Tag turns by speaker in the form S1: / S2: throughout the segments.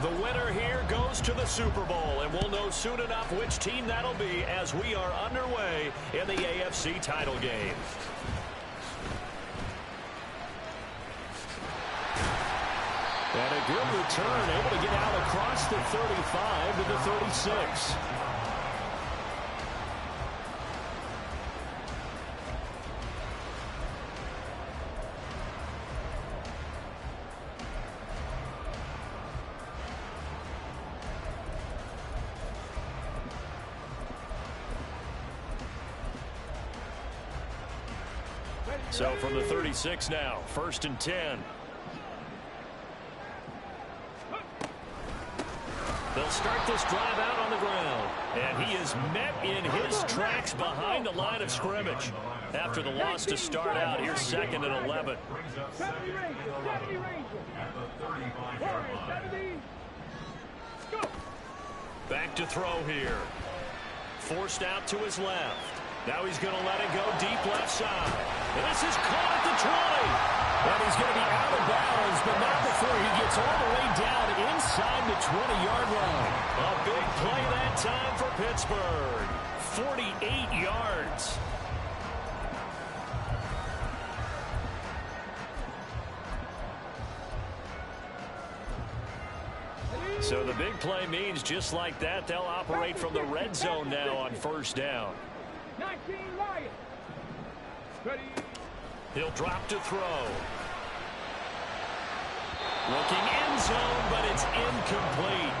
S1: The winner here goes to the Super Bowl, and we'll know soon enough which team that'll be as we are underway in the AFC title game. And a good return, able to get out across the 35 to the 36. So from the 36 now, 1st and 10. They'll start this drive out on the ground. And he is met in his tracks behind the line of scrimmage. After the loss to start out, here's 2nd and 11. Back to throw here. Forced out to his left. Now he's going to let it go deep left side. And this is caught at the 20. And he's going to be out of bounds, but not before he gets all the way down inside the 20-yard line. A big play that time for Pittsburgh. 48 yards. So the big play means just like that, they'll operate from the red zone now on 1st down.
S2: 19 Lions. Ready.
S1: He'll drop to throw. Looking end zone, but it's incomplete.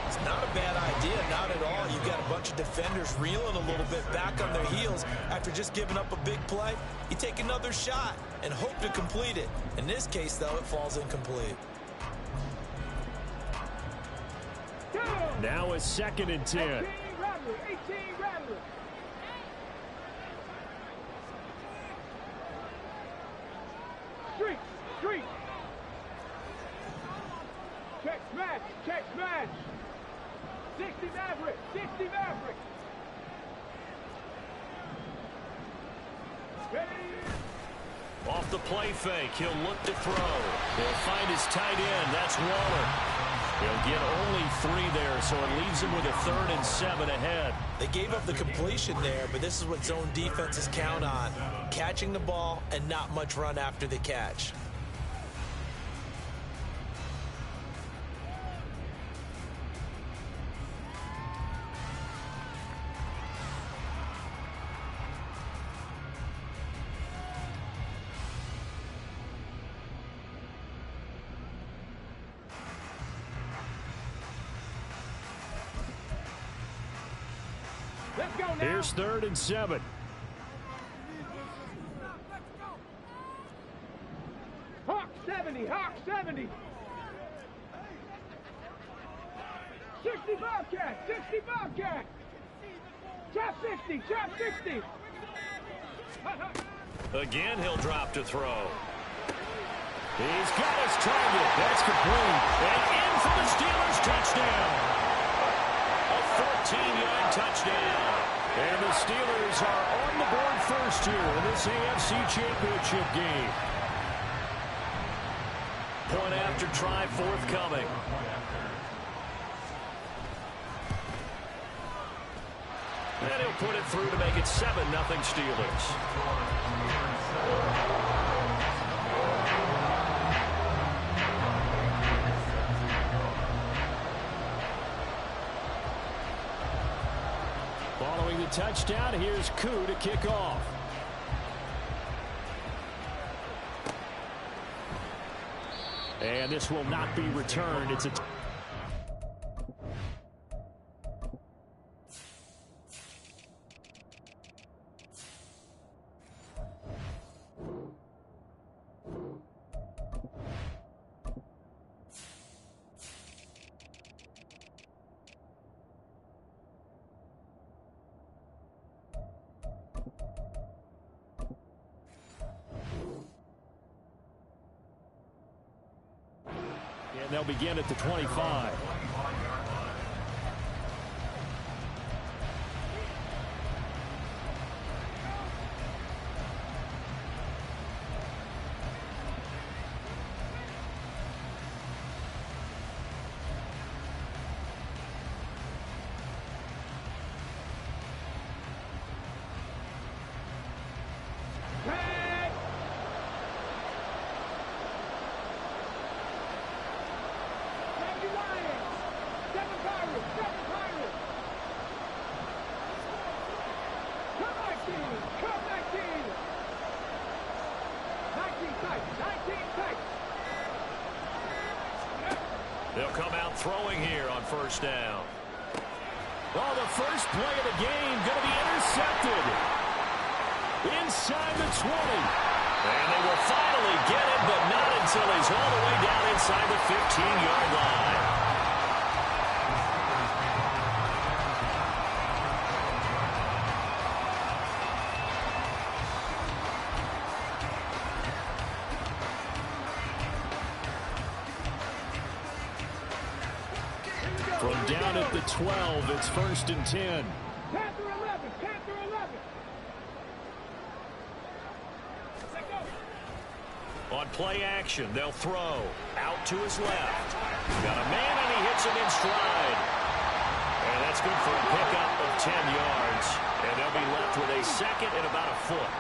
S3: It's not a bad idea, not at all. You've got a bunch of defenders reeling a little bit back on their heels after just giving up a big play. You take another shot and hope to complete it. In this case, though, it falls incomplete.
S1: Now it's 2nd and 10.
S2: 18 Rattler. Street. Check smash. 60 Maverick.
S1: Off the play fake, he'll look to throw. He'll find his tight end, that's Waller. He'll get only 3 there, so it leaves him with a 3rd and 7 ahead.
S3: They gave up the completion there, but this is what zone defenses count on. Catching the ball and not much run after the catch.
S2: Let's go now.
S1: Here's 3rd and 7.
S2: Hawk 70. 60 Bobcat. Chop 60.
S1: Again, he'll drop to throw. He's got his target. That's complete. And in for the Steelers touchdown. A 14-yard touchdown. And the Steelers are on the board first here in this AFC Championship game. Point after try forthcoming. And he'll put it through to make it 7-0 Steelers. Following the touchdown, here's Koo to kick off. And this will not be returned. It's a and they'll begin at the 25. They'll come out throwing here on first down.
S4: Well, the first play of the game going to be intercepted. Inside the 20.
S1: And they will finally get it, but not until he's all the way down inside the 15-yard line.
S4: From down at the 12, it's 1st and 10.
S2: Panther 11, Panther 11.
S1: On play action, they'll throw. Out to his left. Got a man, and he hits him in stride. And that's good for a pickup of 10 yards. And they'll be left with a second and about a foot.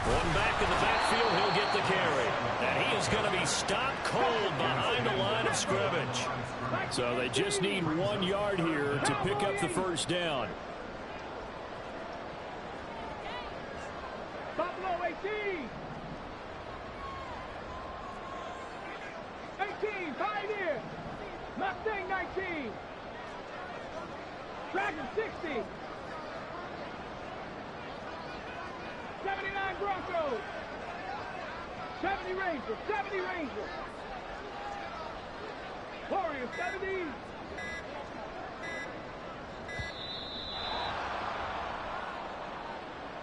S1: One back in the backfield, he'll get the carry. And he is going to be stopped cold behind the line of scrimmage.
S4: So they just need 1 yard here to pick up the first down.
S2: Buffalo 18. 18, Pioneer. Mustang 19. Dragon 60. 79 Broncos. 70 Rangers. 70 Rangers. Warriors 70.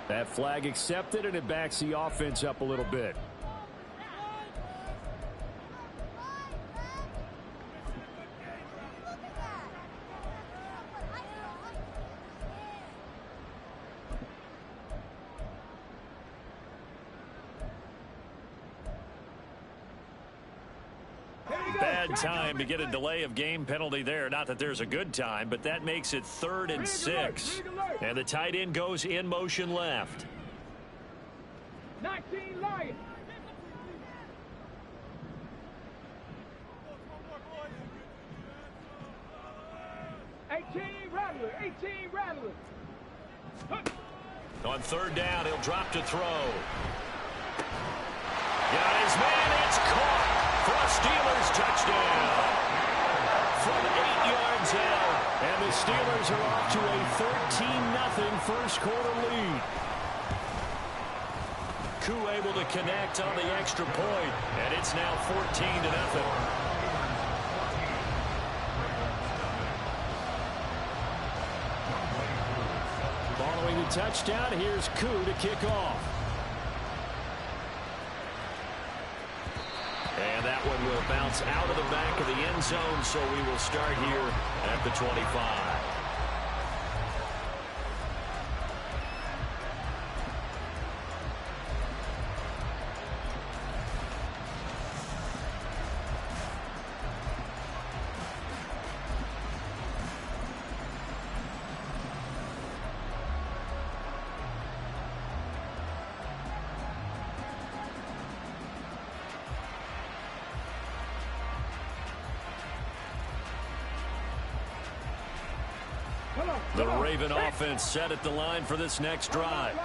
S4: That flag accepted, and it backs the offense up a little bit.
S1: Bad time to get a delay of game penalty there. Not that there's a good time, but that makes it 3rd and 6. And the tight end goes in motion left.
S2: 19 Lions. 18 Rattler. 18 Rattler.
S1: On 3rd down, he'll drop to throw. Got his man. It's caught for a Steelers touchdown. From 8 yards out.
S4: And the Steelers are off to a 13-0 first quarter lead.
S1: Koo able to connect on the extra point, and it's now 14-0.
S4: Following the touchdown, here's Koo to kick off.
S1: And that one will bounce out of the back of the end zone, so we will start here at the 25. The Raven offense set at the line for this next drive.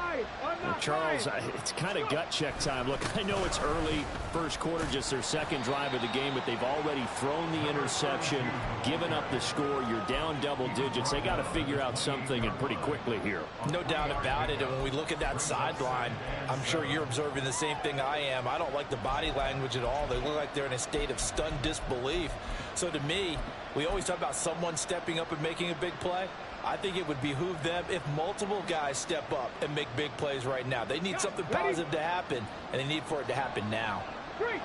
S4: Well, Charles, it's kind of gut check time. Look, I know it's early, first quarter, just their second drive of the game, but they've already thrown the interception, given up the score. You're down double digits. They got to figure out something, and pretty quickly here.
S3: No doubt about it. And when we look at that sideline, I'm sure you're observing the same thing I am. I don't like the body language at all. They look like they're in a state of stunned disbelief. So to me, we always talk about someone stepping up and making a big play. I think it would behoove them if multiple guys step up and make big plays right now. They need something positive to happen, and they need for it to happen now.
S2: Ready.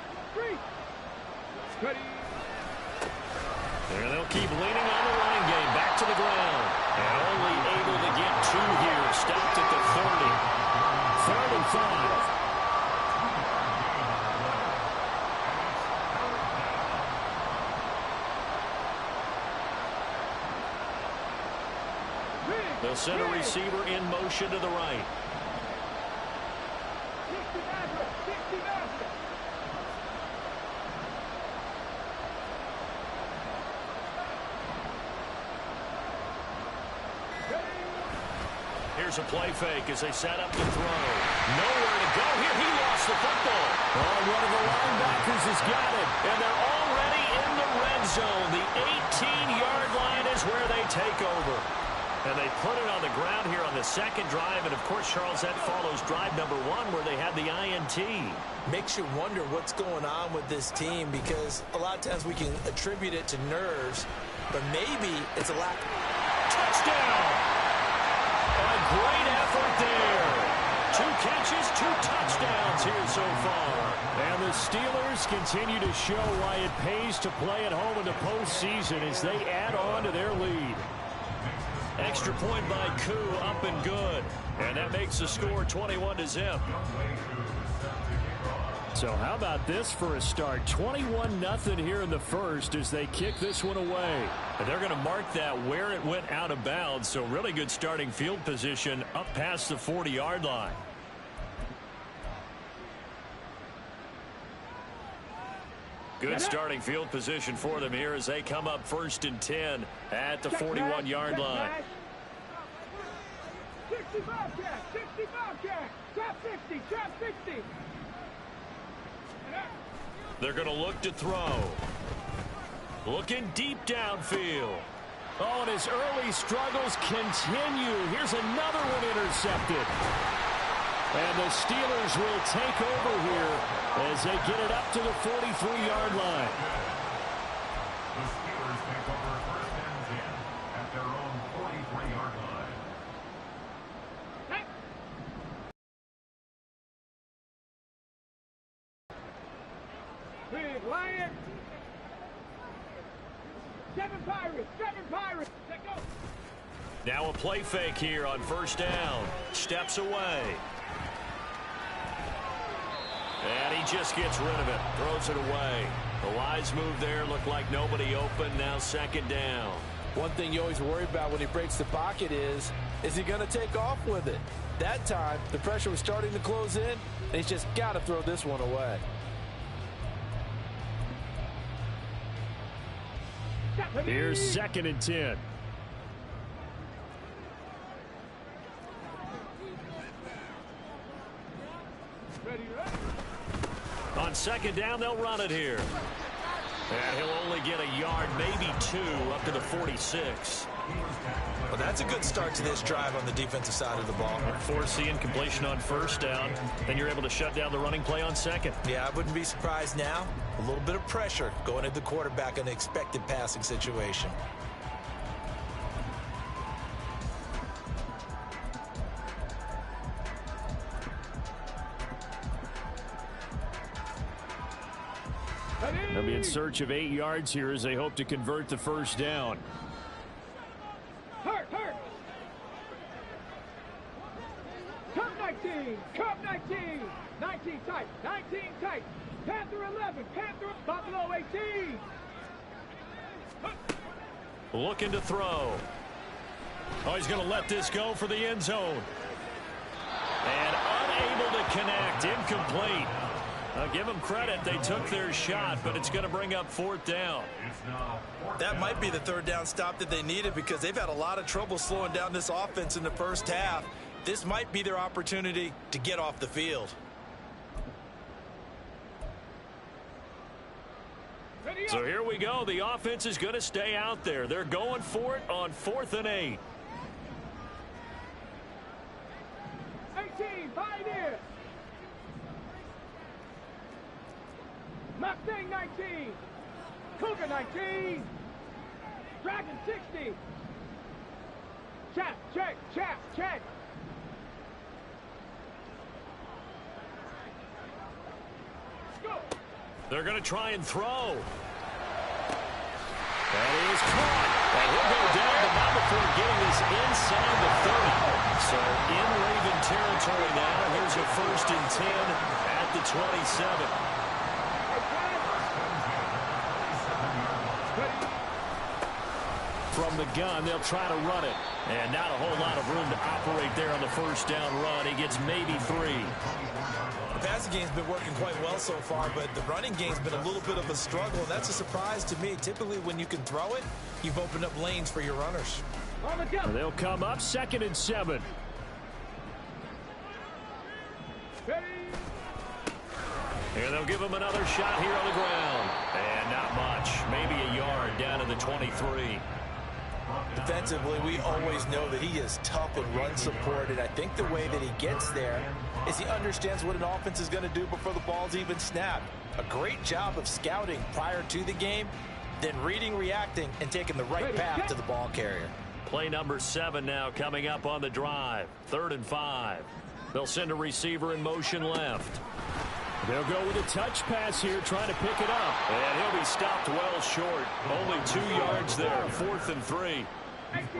S1: And they'll keep leaning on the running game. Back to the ground. And only able to get 2 here. Stopped at the 30.
S4: 3rd and 5.
S1: They'll send a receiver in motion to the right.
S2: 60 Master.
S1: Here's a play fake as they set up to throw. Nowhere to go here. He lost the football.
S4: Oh, one of the linebackers has got it. And they're all
S1: in the red zone. The 18-yard line is where they take over. And they put it on the ground here on the second drive. And, of course, Charles, that follows drive number 1 where they had the INT.
S3: Makes you wonder what's going on with this team, because a lot of times we can attribute it to nerves, but maybe it's a lack.
S1: Touchdown! A great effort there. 2 catches, 2 touchdowns here so far.
S4: And the Steelers continue to show why it pays to play at home in the postseason as they add on to their lead.
S1: Extra point by Koo, up and good. And that makes the score 21-0.
S4: So how about this for a start? 21-0 here in the first as they kick this one away.
S1: And they're going to mark that where it went out of bounds. So really good starting field position up past the 40-yard line. Good starting field position for them here as they come up 1st and 10 at the 41-yard line.
S2: 65 catch, 65 catch, trap 60, trap 60.
S1: They're going to look to throw. Looking deep downfield.
S4: Oh, and his early struggles continue. Here's another one intercepted. And the Steelers will take over here as they get it up to the 43-yard line.
S5: The Steelers take over 1st and 10 at their own 43-yard line.
S2: Big Lion. 7 Pirates, 7 Pirates. Let go.
S1: Now a play fake here on 1st down. Steps away. And he just gets rid of it. Throws it away. The wise move there. Looked like nobody open. Now 2nd down.
S3: One thing you always worry about when he breaks the pocket is he going to take off with it? That time, the pressure was starting to close in, and he's just got to throw this one away.
S4: Here's 2nd and 10.
S1: On 2nd down, they'll run it here. And he'll only get a yard, maybe 2, up to the 46.
S3: Well, that's a good start to this drive on the defensive side of the ball.
S1: Foreseeing completion on 1st down. Then you're able to shut down the running play on 2nd.
S3: Yeah, I wouldn't be surprised now. A little bit of pressure going at the quarterback in an expected passing situation.
S4: They'll be in search of 8 yards here as they hope to convert the 1st down.
S2: Hurt. Cup 19, Cup 19. 19 tight, 19 tight. Panther 11, Panther, Buffalo 18.
S1: Looking to throw. Oh, he's going to let this go for the end zone. And unable to connect. Incomplete. I'll give them credit. They took their shot, but it's going to bring up 4th down.
S3: That might be the 3rd down stop that they needed because they've had a lot of trouble slowing down this offense in the first half. This might be their opportunity to get off the field.
S1: So here we go. The offense is going to stay out there. They're going for it on 4th and 8.
S2: 18, Pioneer. Mustang 19. Cougar 19. Dragon 60. Check. Go.
S1: They're going to try and throw. That is caught. And he'll go down, but not before getting this inside the 30. So in Raven territory now. Here's a 1st and 10 at the 27.
S4: From the gun, they'll try to run it.
S1: And not a whole lot of room to operate there on the 1st down run. He gets maybe 3.
S3: The passing game's been working quite well so far, but the running game's been a little bit of a struggle, and that's a surprise to me. Typically, when you can throw it, you've opened up lanes for your runners.
S4: They'll come up 2nd and 7.
S1: And they'll give him another shot here on the ground. And not much. Maybe a yard down to the 23.
S3: Defensively, we always know that he is tough and run supported. I think the way that he gets there is he understands what an offense is going to do before the ball's even snapped. A great job of scouting prior to the game, then reading, reacting, and taking the right path to the ball carrier.
S1: Play number 7 now coming up on the drive. 3rd and 5. They'll send a receiver in motion left.
S4: They'll go with a touch pass here, trying to pick it up.
S1: And he'll be stopped well short. Only 2 yards there. 4th and 3.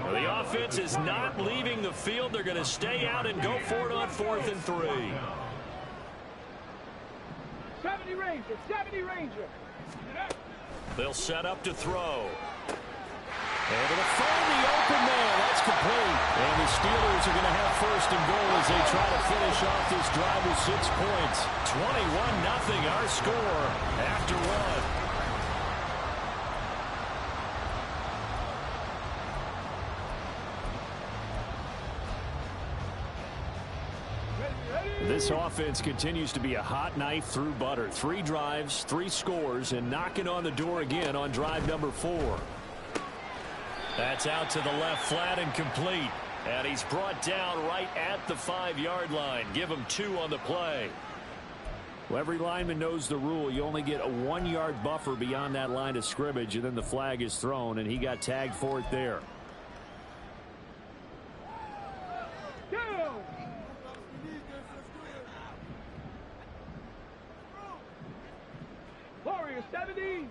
S1: Well, the offense is not leaving the field. They're going to stay out and go for it on 4th and 3.
S2: 70 Ranger, 70 Ranger.
S1: They'll set up to throw. Able to find the open man. That's complete. And the Steelers are going to have 1st and goal as they try to finish off this drive with 6 points. 21-0 our score after 1.
S4: This offense continues to be a hot knife through butter. 3 drives, 3 scores, and knocking on the door again on drive number 4.
S1: That's out to the left flat and complete. And he's brought down right at the 5-yard line. Give him 2 on the play.
S4: Well, every lineman knows the rule. You only get a 1-yard buffer beyond that line of scrimmage, and then the flag is thrown, and he got tagged for it there.
S2: Warriors 70.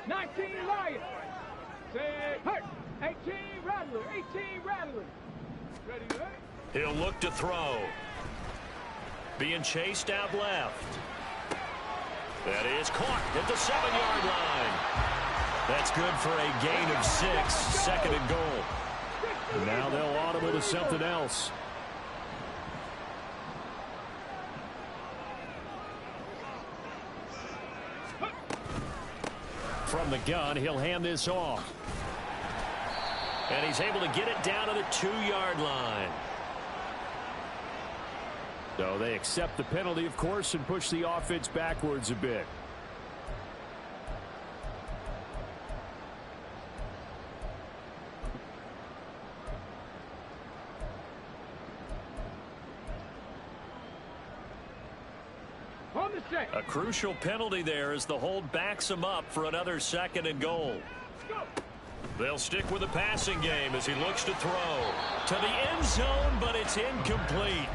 S2: 19 Lions. 6 Hurt. 18 Rattler. 18 Rattler. Ready to hit.
S1: He'll look to throw. Being chased out left. That is caught at the 7-yard line. That's good for a gain of 6. 2nd and goal.
S4: And now they'll audible to something else. From the gun, he'll hand this off.
S1: And he's able to get it down to the 2-yard line.
S4: So they accept the penalty, of course, and push the offense backwards a bit.
S1: A crucial penalty there as the hold backs him up for another 2nd and goal. They'll stick with the passing game as he looks to throw to the end zone, but it's incomplete.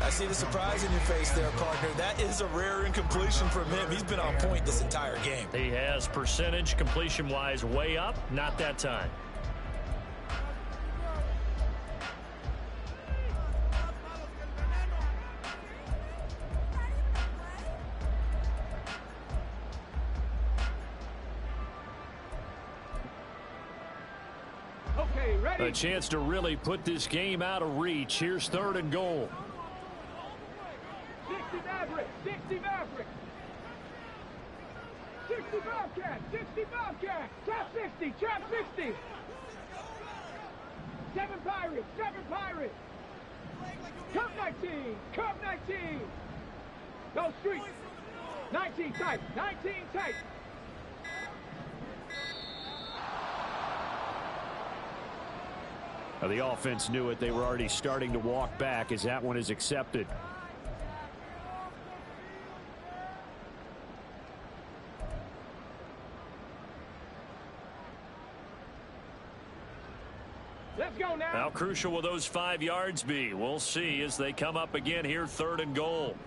S3: I see the surprise in your face there, partner. That is a rare incompletion from him. He's been on point this entire game.
S1: He has percentage completion-wise way up, not that time.
S2: Okay, ready.
S4: A chance to really put this game out of reach. Here's 3rd and goal.
S2: 60 Maverick. 60 Maverick. 60 Bobcat. 60 Bobcat. Trap 60. Trap 60. 7 Pirates. 7 Pirates. Cup 19. Cup 19. Go street. 19 tight. 19 tight.
S4: Now, the offense knew it. They were already starting to walk back as that one is accepted.
S2: Let's go now.
S1: How crucial will those 5 yards be? We'll see as they come up again here, 3rd and goal.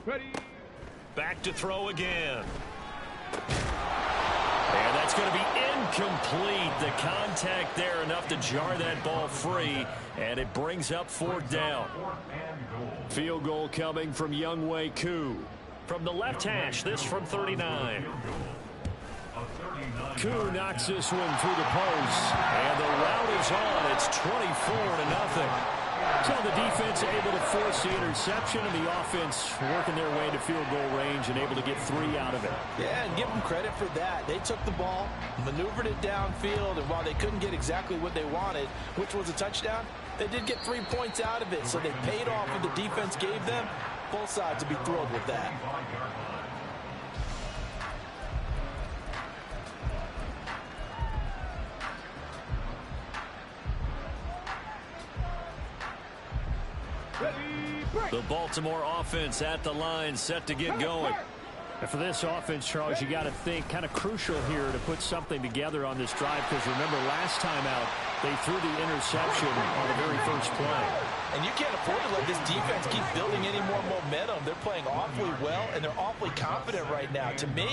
S2: Ready.
S1: Back to throw again. And that's going to be incomplete. The contact there enough to jar that ball free, and it brings up 4th down.
S4: Field goal coming from Younghoe Koo.
S1: From the left hash, this from 39.
S4: Koo knocks this one through the post.
S1: And the route is on. It's 24-0.
S4: So the defense able to force the interception, and the offense working their way to field goal range and able to get 3 out of it.
S3: Yeah, and give them credit for that. They took the ball, maneuvered it downfield, and while they couldn't get exactly what they wanted, which was a touchdown, They did get 3 points out of it, so they paid off what the defense gave them. Both sides will be thrilled with that.
S1: The Baltimore offense at the line, set to get going.
S4: And for this offense, Charles, you got to think kind of crucial here to put something together on this drive, because remember last time out they threw the interception on the very first play.
S3: And you can't afford to let this defense keep building any more momentum. They're playing awfully well, and they're awfully confident right now. To me,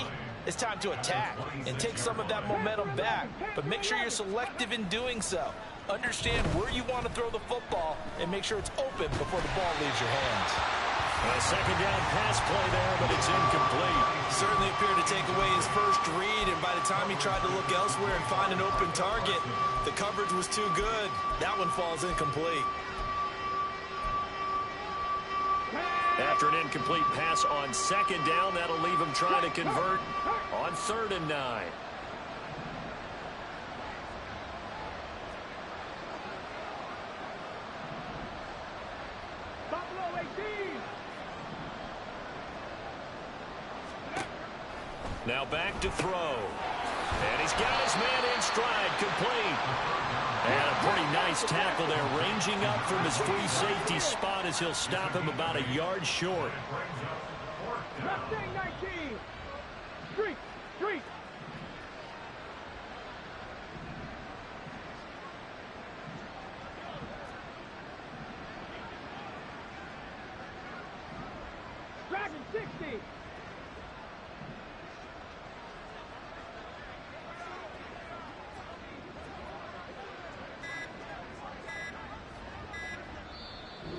S3: it's time to attack and take some of that momentum back, but make sure you're selective in doing so. Understand where you want to throw the football and make sure it's open before the ball leaves your hands.
S1: A second down pass play there, but it's incomplete.
S3: Certainly appeared to take away his first read, and by the time he tried to look elsewhere and find an open target, the coverage was too good. That one falls incomplete.
S1: After an incomplete pass on second down, that'll leave him trying to convert on 3rd and 9. Now back to throw. And he's got his man in stride, complete. And a pretty nice tackle there, ranging up from his free safety spot as he'll stop him about a yard short.
S2: Mustang 19. Street, street. Dragon 60.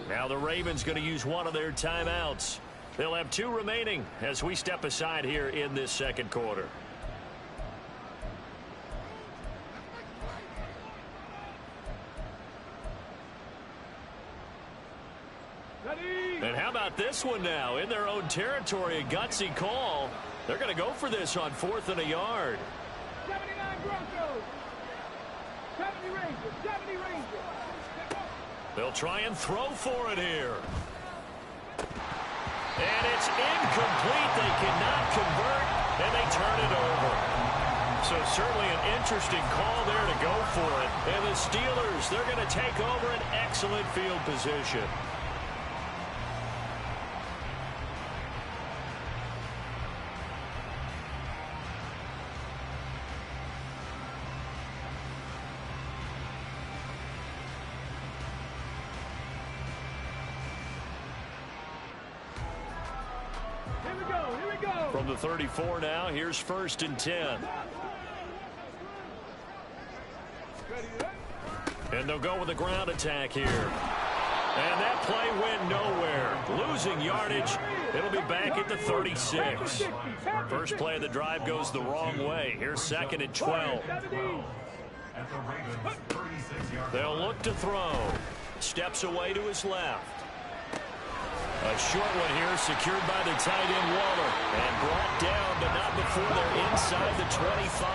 S1: Now the Ravens going to use one of their timeouts. They'll have 2 remaining as we step aside here in this second quarter. And how about this one now? In their own territory, a gutsy call. They're going to go for this on 4th and a yard.
S2: 79 Broncos. 70 Rangers. 70 Rangers.
S1: They'll try and throw for it here. And it's incomplete. They cannot convert, and they turn it over. So certainly an interesting call there to go for it. And the Steelers, they're going to take over an excellent field position. From the 34 now, here's 1st and 10. And they'll go with a ground attack here. And that play went nowhere. Losing yardage. It'll be back at the 36. First play of the drive goes the wrong way. Here's 2nd and 12. They'll look to throw. Steps away to his left. A short one here, secured by the tight end Waller, and brought down, but not before they're inside the 25.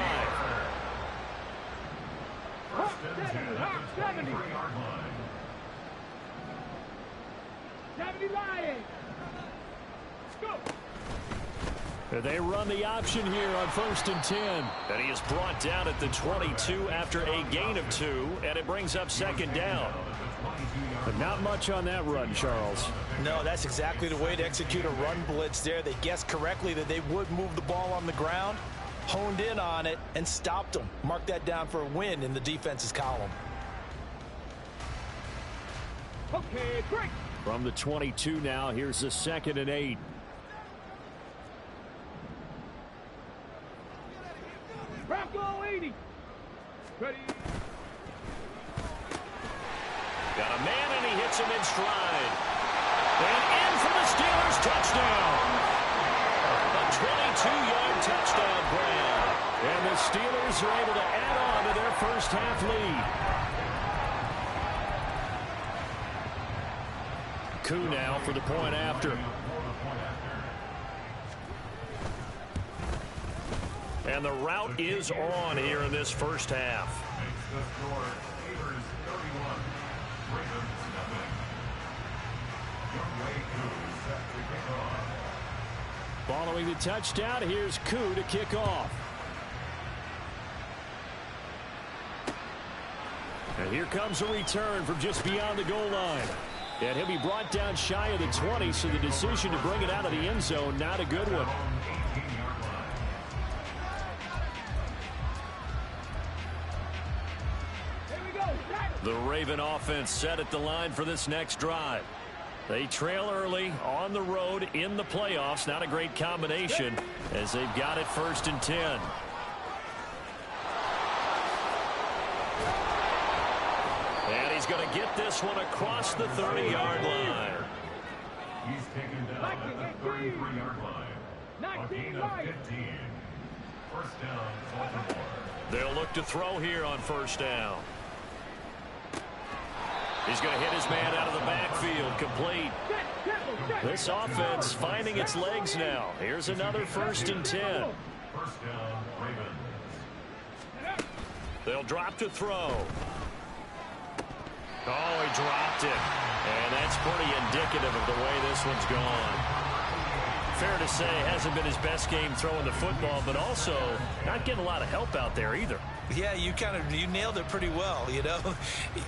S2: 70 Lions. Go.
S4: They run the option here on 1st and 10.
S1: And he is brought down at the 22 after a gain of 2, and it brings up 2nd down.
S4: But not much on that run, Charles.
S3: No, that's exactly the way to execute a run blitz there. They guessed correctly that they would move the ball on the ground, honed in on it, and stopped them. Mark that down for a win in the defense's column.
S2: Okay, break.
S4: From the 22 now, here's the 2nd and 8.
S2: Bronco 80. Ready.
S1: Got a man, and he hits him in stride. And in for the Steelers, touchdown. A 22-yard touchdown grab.
S4: And the Steelers are able to add on to their first half lead. Koo now for the point after.
S1: And the route is on here in this first half.
S4: Following the touchdown, here's Koo to kick off. And here comes a return from just beyond the goal line. And he'll be brought down shy of the 20, so the decision to bring it out of the end zone, not a good one. The Raven offense set at the line for this next drive. They trail early on the road in the playoffs. Not a great combination as they've got it 1st and 10. And he's going to get this one across the 30-yard line.
S5: He's taken down at the 33-yard line. A gain of 15. First down, Baltimore.
S1: They'll look to throw here on 1st down. He's going to hit his man out of the backfield, complete. This offense finding its legs now. Here's another 1st and 10.
S5: First down, Ravens.
S1: They'll drop to throw. Oh, he dropped it. And that's pretty indicative of the way this one's gone. Fair to say, hasn't been his best game throwing the football, but also not getting a lot of help out there either.
S3: Yeah, you nailed it pretty well, you know.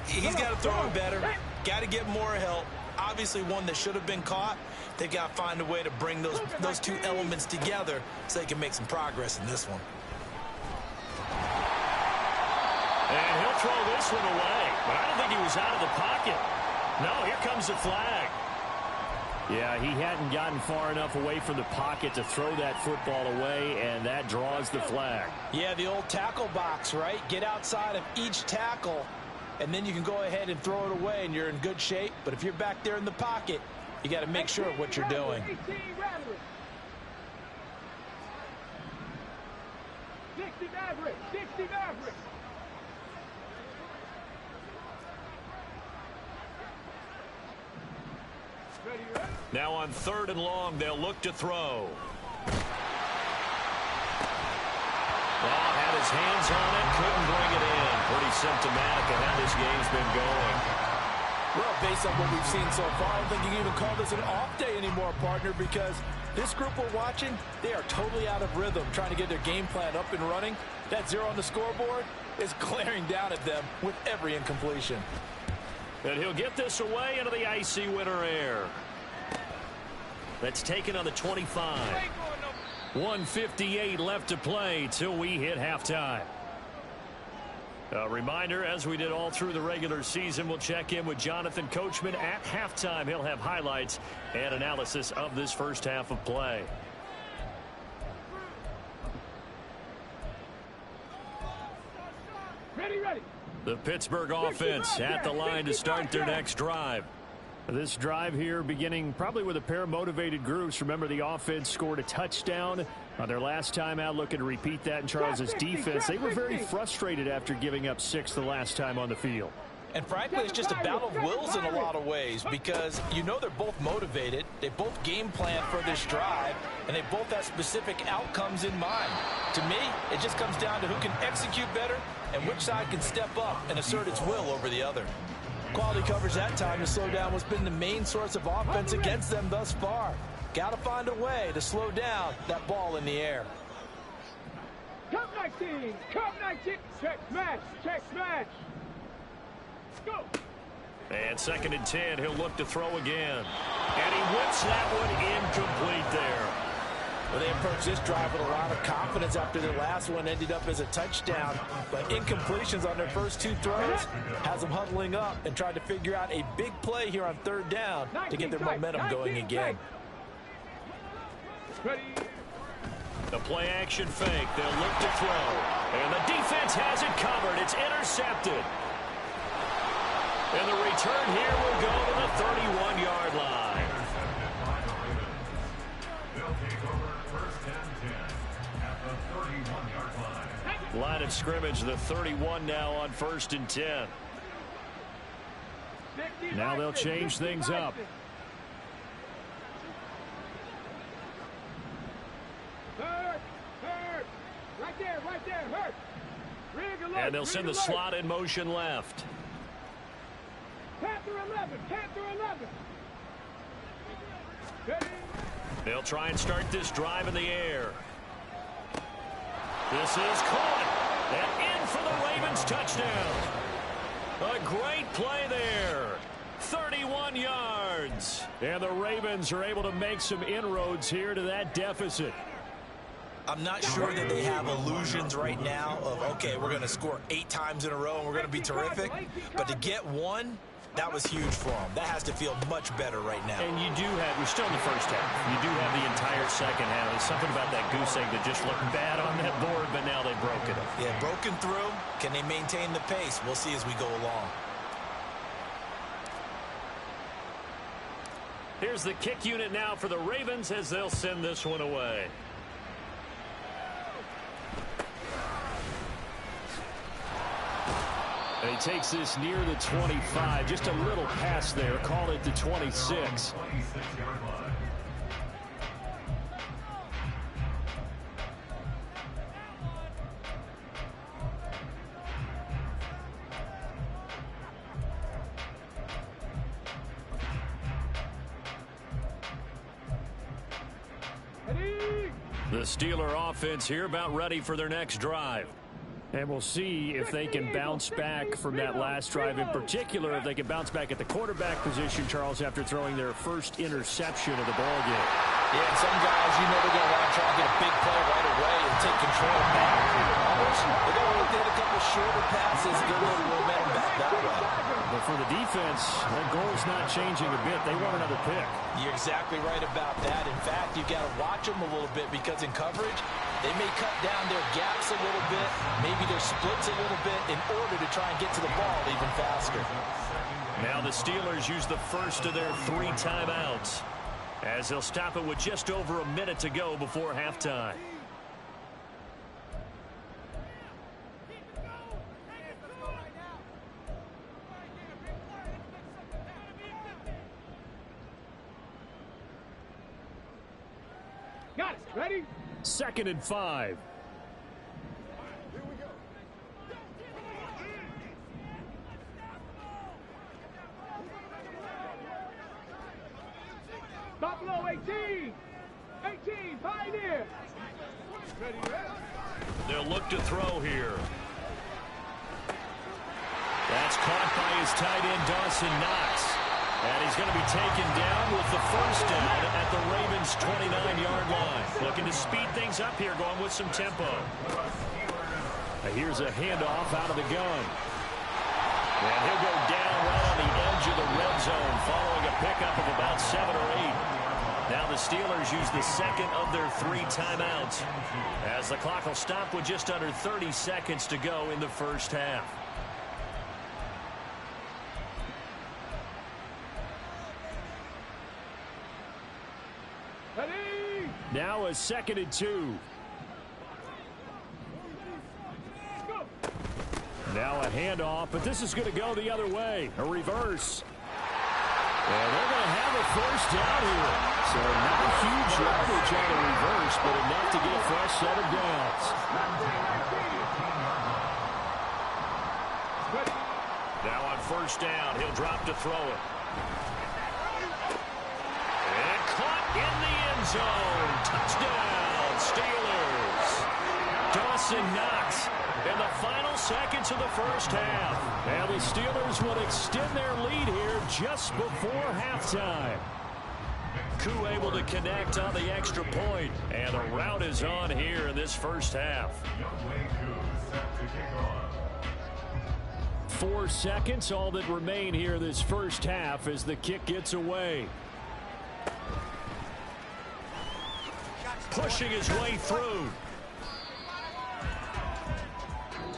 S3: He's got to throw it better. Got to get more help. Obviously one that should have been caught. They've got to find a way to bring those two elements together so they can make some progress in this one.
S1: And he'll throw this one away. But I don't think he was out of the pocket. No, here comes the flag.
S4: Yeah, he hadn't gotten far enough away from the pocket to throw that football away, and that draws the flag.
S3: Yeah, the old tackle box, right? Get outside of each tackle, and then you can go ahead and throw it away, and you're in good shape. But if you're back there in the pocket, you got to make sure of what you're doing.
S2: 60 Maverick, 60 Maverick.
S1: Now on 3rd and long, they'll look to throw. Well, had his hands on it, couldn't bring it in. Pretty symptomatic of how this game's been going.
S3: Well, based on what we've seen so far, I don't think you can even call this an off day anymore, partner, because this group we're watching, they are totally out of rhythm, trying to get their game plan up and running. That 0 on the scoreboard is glaring down at them with every incompletion.
S1: And he'll get this away into the icy winter air. That's taken on the 25. 1:58 left to play till we hit halftime. A reminder, as we did all through the regular season, we'll check in with Jonathan Coachman at halftime. He'll have highlights and analysis of this first half of play.
S2: Ready.
S1: The Pittsburgh offense at the line to start their next drive.
S4: This drive here beginning probably with a pair of motivated groups. Remember, the offense scored a touchdown on their last time out. Looking to repeat that in Charles's defense. They were very frustrated after giving up 6 the last time on the field.
S3: And frankly, it's just a battle of wills in a lot of ways, because you know they're both motivated. They both game plan for this drive, and they both have specific outcomes in mind. To me, it just comes down to who can execute better and which side can step up and assert its will over the other. Quality coverage that time to slow down what's been the main source of offense against them thus far. Got to find a way to slow down that ball in the air.
S2: Cup 19, Cup 19. Check smash. Go.
S1: And 2nd and 10, he'll look to throw again. And he whips that one incomplete there.
S3: Well, they approached this drive with a lot of confidence after their last one ended up as a touchdown. But incompletions on their first 2 throws has them huddling up and trying to figure out a big play here on 3rd down to get their momentum going again.
S2: Ready.
S1: The play action fake. They'll look to throw. And the defense has it covered. It's intercepted. And the return here will go to the 31-yard line.
S5: They'll take over 1st and 10 at the 31-yard line.
S1: Line of scrimmage, the 31 now on 1st and 10.
S4: Now they'll change things up.
S2: Hurt. Right there, hurt.
S1: And they'll send the slot in motion left.
S2: Panther 11. Ready.
S1: They'll try and start this drive in the air. This is caught. And in for the Ravens touchdown. A great play there. 31 yards. And the Ravens are able to make some inroads here to that deficit.
S3: I'm not sure that they have illusions right now of, okay, we're going to score 8 times in a row and we're going to be terrific. But to get one, that was huge for them. That has to feel much better right now.
S1: And you do have, we're still in the first half. You do have the entire second half. There's something about that goose egg that just looked bad on that board, but now they've broken it.
S3: Yeah, broken through. Can they maintain the pace? We'll see as we go along.
S1: Here's the kick unit now for the Ravens as they'll send this one away. And he takes this near the 25. Just a little pass there. Called it the 26. The Steeler offense here about ready for their next drive. And we'll see if they can bounce back from that last drive. In particular, if they can bounce back at the quarterback position, Charles, after throwing their first interception of the ballgame.
S3: Yeah, and some guys, you know, they're going to want to try and get a big play right away and take control back. Others, they're going to look to hit a couple shorter passes and get a little momentum back that way.
S1: But for the defense, that goal's not changing a bit. They want another pick.
S3: You're exactly right about that. In fact, you've got to watch them a little bit because in coverage, they may cut down their gaps a little bit, maybe their splits a little bit in order to try and get to the ball even faster.
S1: Now the Steelers use the first of their 3 timeouts as they'll stop it with just over a minute to go before halftime.
S2: Got it. Ready?
S1: 2nd and 5.
S2: Buffalo 18. 18. Pioneer. Ready?
S1: They'll look to throw here. That's caught by his tight end, Dawson Knox. And he's going to be taken down with the first down at the Ravens' 29-yard line. Looking to speed things up here, going with some tempo. Here's a handoff out of the gun. And he'll go down right on the edge of the red zone following a pickup of about 7 or 8. Now the Steelers use the second of their 3 timeouts as the clock will stop with just under 30 seconds to go in the first half.
S2: Ready?
S1: Now a 2nd and 2.
S2: Go.
S1: Now a handoff, but this is going to go the other way. A reverse. And they're going to have a first down here. So not huge yardage on the reverse, but enough to get a fresh set of downs. Now on first down, he'll drop to throw it. And caught in the end zone. Touchdown, Steelers. Dawson Knox in the final seconds of the first half. And the Steelers will extend their lead here just before halftime. Koo able to connect on the extra point. And the route is on here in this first half. 4 seconds, all that remain here this first half as the kick gets away. Pushing his way through.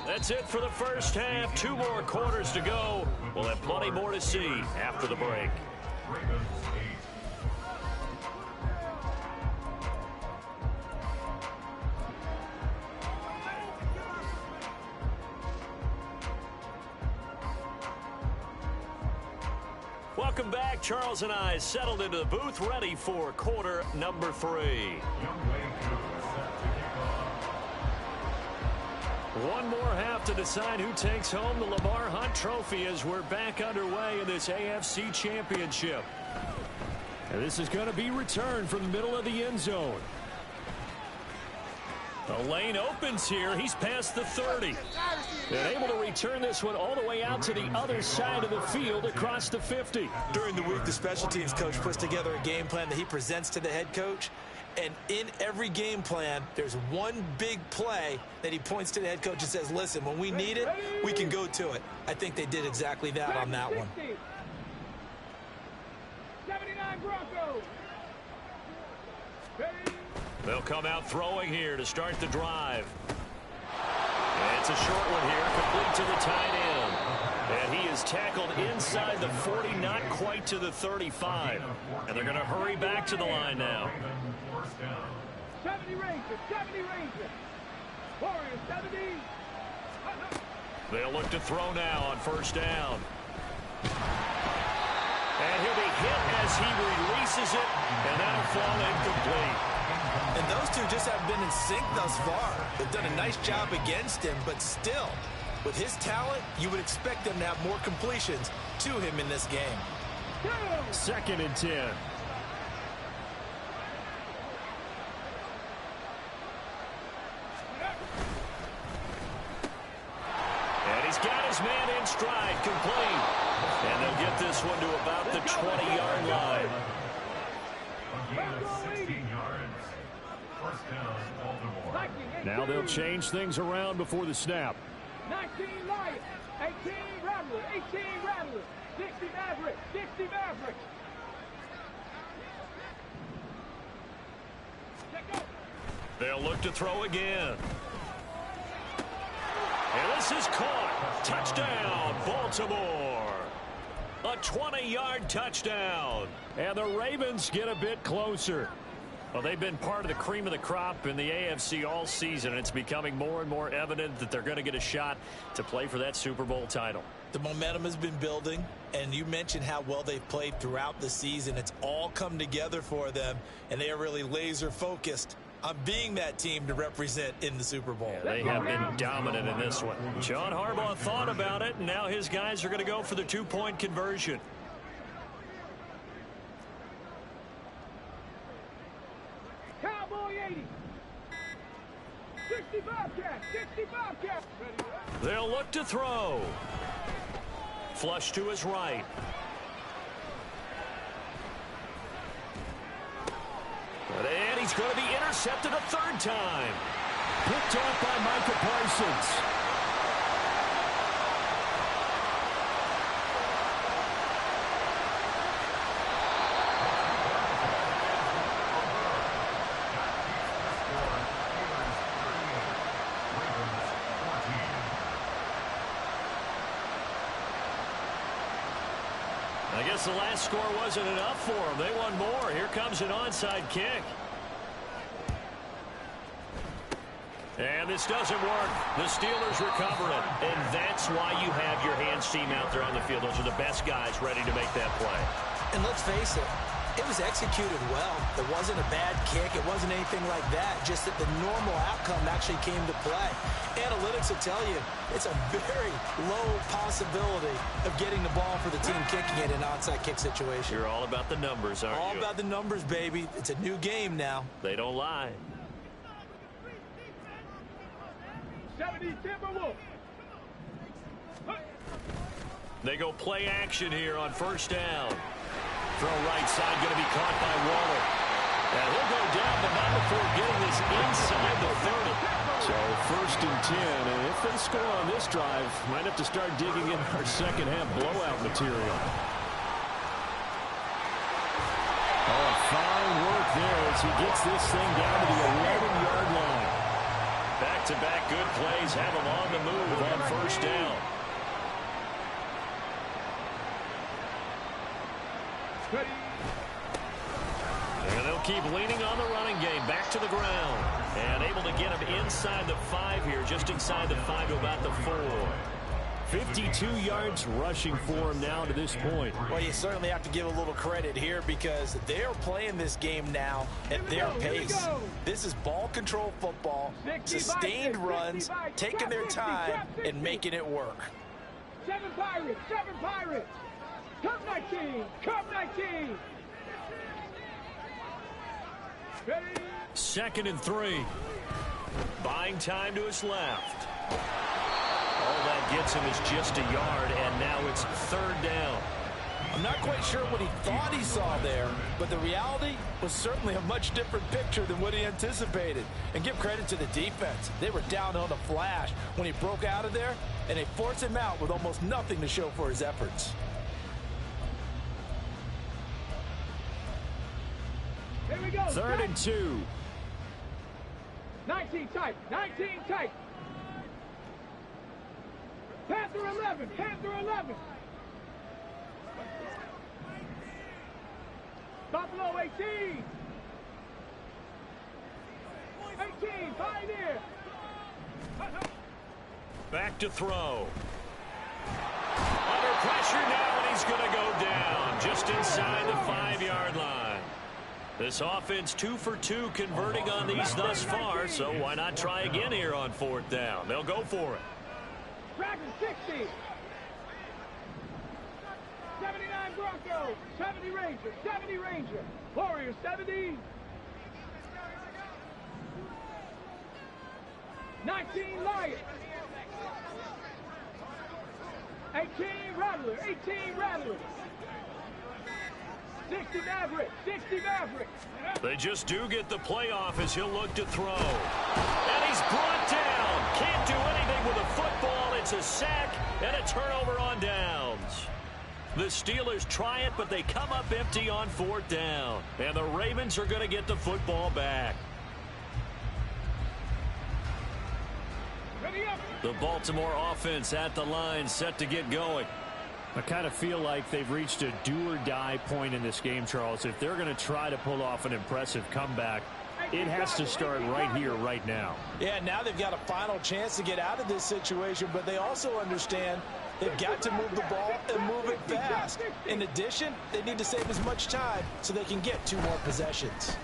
S1: That's it for the first half. 2 more quarters to go. We'll have plenty more to see after the break. Welcome back. Charles and I settled into the booth, ready for quarter number 3. One more half to decide who takes home the Lamar Hunt Trophy as we're back underway in this AFC Championship.
S4: And this is going to be returned from the middle of the end zone. The lane opens here. He's past the 30. And able to return this one all the way out to the other side of the field across the 50.
S3: During the week, the special teams coach puts together a game plan that he presents to the head coach. And in every game plan, there's one big play that he points to the head coach and says, listen, when we need it, we can go to it. I think they did exactly that on that one.
S2: 79 Broncos.
S1: They'll come out throwing here to start the drive. And it's a short one here, complete to the tight end. And he is tackled inside the 40, not quite to the 35. And they're going to hurry back to the line now.
S2: 70 Rangers, 70 Rangers. Warriors, 70.
S1: They'll look to throw now on first down. And he'll be hit as he releases it, and that'll fall incomplete.
S3: And those two just haven't been in sync thus far. They've done a nice job against him, but still, with his talent, you would expect them to have more completions to him in this game.
S4: 2nd and 10.
S1: And he's got his man in stride, complete. And they'll get this one to about the 20-yard line.
S4: Now they'll change things around before the snap.
S2: 19 Lions, 18 Rattlers, 18 Rattlers, 60 Mavericks, 60 Mavericks.
S1: They'll look to throw again. And this is caught. Touchdown, Baltimore. A 20-yard touchdown.
S4: And the Ravens get a bit closer. Well, they've been part of the cream of the crop in the AFC all season, and it's becoming more and more evident that they're going to get a shot to play for that Super Bowl title.
S3: The momentum has been building, and you mentioned how well they've played throughout the season. It's all come together for them, and they are really laser-focused on being that team to represent in the Super Bowl.
S1: Yeah, they have been dominant in this one. John Harbaugh thought about it, and now his guys are going to go for the 2-point conversion.
S2: Cowboy 80. 65 cats, 65 cats.
S1: They'll look to throw. Flush to his right. And he's going to be intercepted a 3rd time.
S4: Picked off by Micah Parsons.
S1: I guess the last score wasn't enough for them. They won more. Here comes an onside kick. And this doesn't work. The Steelers recover it. And that's why you have your hands team out there on the field. Those are the best guys ready to make that play.
S3: And let's face it, it was executed well. It wasn't a bad kick. It wasn't anything like that. Just that the normal outcome actually came to play. Analytics will tell you it's a very low possibility of getting the ball for the team kicking it in an onside kick situation.
S1: You're all about the numbers, aren't you?
S3: All about the numbers, baby. It's a new game now.
S1: They don't lie.
S2: 70 Timberwolves.
S1: They go play action here on first down. Throw right side, going to be caught by Waller. And he'll go down, but not before getting this inside the 30.
S4: So 1st and 10, and if they score on this drive, might have to start digging in our second half blowout material. Oh, fine work there as he gets this thing down to the 11-yard line.
S1: Back-to-back good plays have him on the move on first down. And they'll keep leaning on the running game. Back to the ground. And able to get him inside the 5 here. Just inside the 5 to about the 4.
S4: 52 yards rushing for him now to this point.
S3: Well, you certainly have to give a little credit here because they're playing this game now at their pace. This is ball control football, sustained runs, taking their time and making it work.
S2: 7 Pirates, 7 Pirates. Cup 19, Cup 19.
S1: 2nd and 3. Buying time to his left. All that gets him is just a yard, and now it's 3rd down.
S3: I'm not quite sure what he thought he saw there, but the reality was certainly a much different picture than what he anticipated. And give credit to the defense. They were down on a flash when he broke out of there, and they forced him out with almost nothing to show for his efforts.
S2: Here we go.
S4: 3rd and 2.
S2: 19 tight. 19 tight. Panther 11. Panther 11. Buffalo 18. 18. Pioneer.
S1: Back to throw. Under pressure now, and he's going to go down just inside the 5-yard line. This offense 2 for 2 converting on these thus far, so why not try again here on 4th down? They'll go for it.
S2: Dragons 60. 79 Broncos. 70 Ranger. 70 Ranger. Warriors 70. 19 Lions. 18 Rattler. 18 Rattler. 60 Maverick. 60 Maverick.
S1: They just do get the playoff as he'll look to throw. And he's brought down. Can't do anything with a football. It's a sack and a turnover on downs. The Steelers try it, but they come up empty on 4th down. And the Ravens are going to get the football back.
S2: Ready up.
S1: The Baltimore offense at the line, set to get going.
S4: I kind of feel like they've reached a do-or-die point in this game, Charles. If they're going to try to pull off an impressive comeback, it has to start right here, right now.
S3: Yeah, now they've got a final chance to get out of this situation, but they also understand they've got to move the ball and move it fast. In addition, they need to save as much time so they can get 2 more possessions.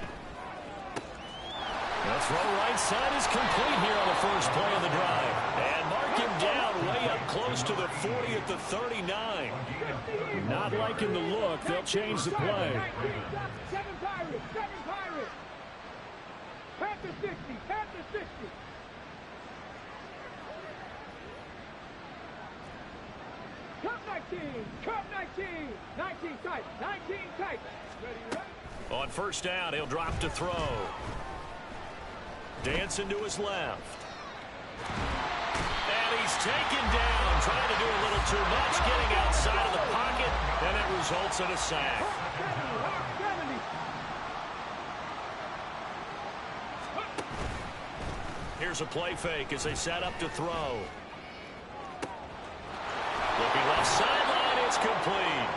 S1: The throw right side is complete here on the first play of the drive. And mark him down way up close to the 40 at the 39.
S4: Not liking the look. They'll change the play.
S2: 7 Pirates. 7 Pirates. Panther 60. Panther 60. Cup 19. Cup 19. 19 tight. 19 tight. Ready.
S1: On 1st down, he'll drop to throw. Dancing to his left. And he's taken down, trying to do a little too much, getting outside of the pocket, and it results in a sack. Here's a play fake as they set up to throw. Looking left sideline, it's complete.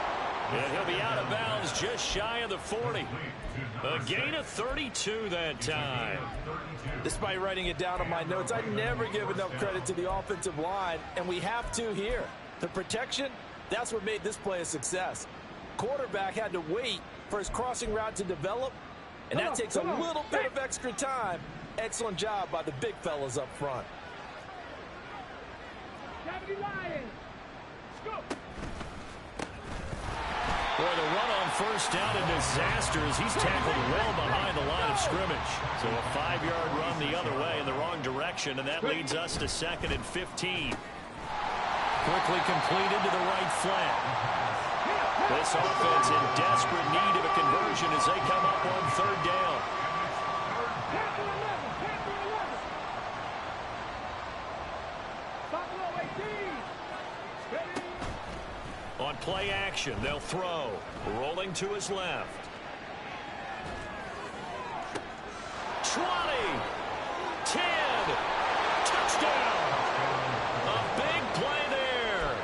S1: And he'll be out of bounds just shy of the 40. A gain of 32 that time.
S3: Despite writing it down on my notes, I never give enough credit to the offensive line, and we have to here. The protection, that's what made this play a success. Quarterback had to wait for his crossing route to develop, and that takes a little bit of extra time. Excellent job by the big fellas up front.
S2: 70 Lions. Go.
S1: Boy, the run on 1st down, a disaster as he's tackled well behind the line of scrimmage. So a 5-yard run the other way in the wrong direction, and that leads us to 2nd and 15. Quickly completed to the right flat. This offense in desperate need of a conversion as they come up on 3rd down.
S2: Panther 11. Panther 11. Buffalo 18. Ready.
S1: On play action, they'll throw. Rolling to his left. 20. 10. Touchdown. A big play there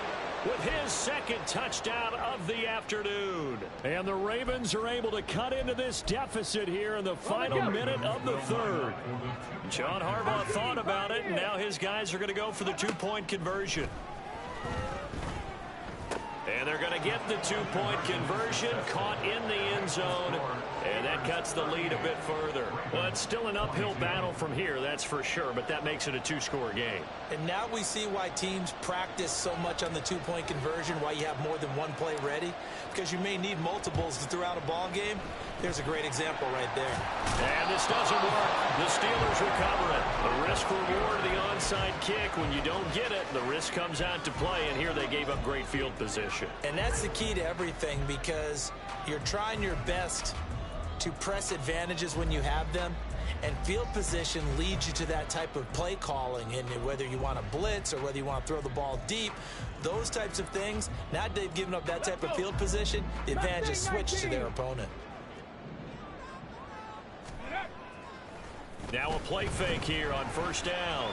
S1: with his 2nd touchdown of the afternoon. And the Ravens are able to cut into this deficit here in the final minute of the 3rd. John Harbaugh thought about it, and now his guys are going to go for the 2-point conversion. And they're going to get the 2-point conversion, caught in the end zone. And that cuts the lead a bit further. Well, it's still an uphill battle from here, that's for sure, but that makes it a two-score game.
S3: And now we see why teams practice so much on the two-point conversion, why you have more than one play ready, because you may need multiples throughout a ball game. There's a great example right there.
S1: And this doesn't work. The Steelers recover it. The risk-reward of the onside kick. When you don't get it, the risk comes out to play, and here they gave up great field position.
S3: And that's the key to everything, because you're trying your best to press advantages when you have them, and field position leads you to that type of play calling. And whether you want to blitz or whether you want to throw the ball deep, those types of things, now that they've given up that type of field position, the advantage is switched to their opponent.
S1: Now a play fake here on first down.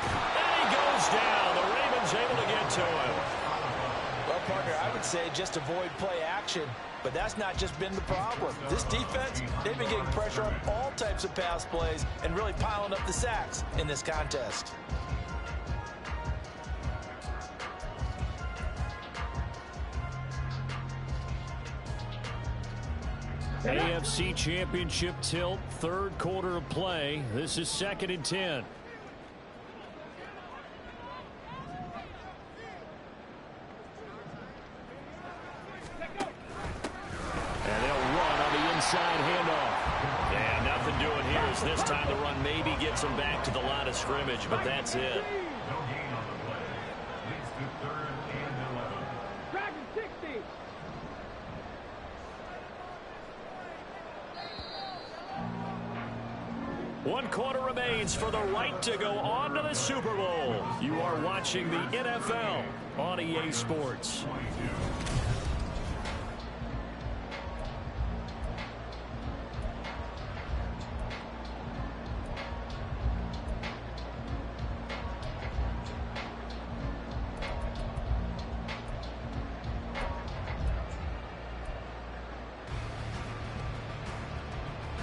S1: And he goes down. The Ravens able to get to him.
S3: Well, partner, I would say just avoid play action, but that's not just been the problem. This defense, they've been getting pressure on all types of pass plays and really piling up the sacks in this contest.
S4: AFC Championship tilt, third quarter of play. This is 2nd and 10. And they'll run on the inside handoff.
S1: Yeah, nothing doing here as this time the run maybe gets them back to the line of scrimmage, but that's it.
S5: No gain on the play. Leads to 3rd and 11.
S2: Dragon 60.
S1: One quarter remains for the right to go on to the Super Bowl. You are watching the NFL on EA Sports.
S5: 22.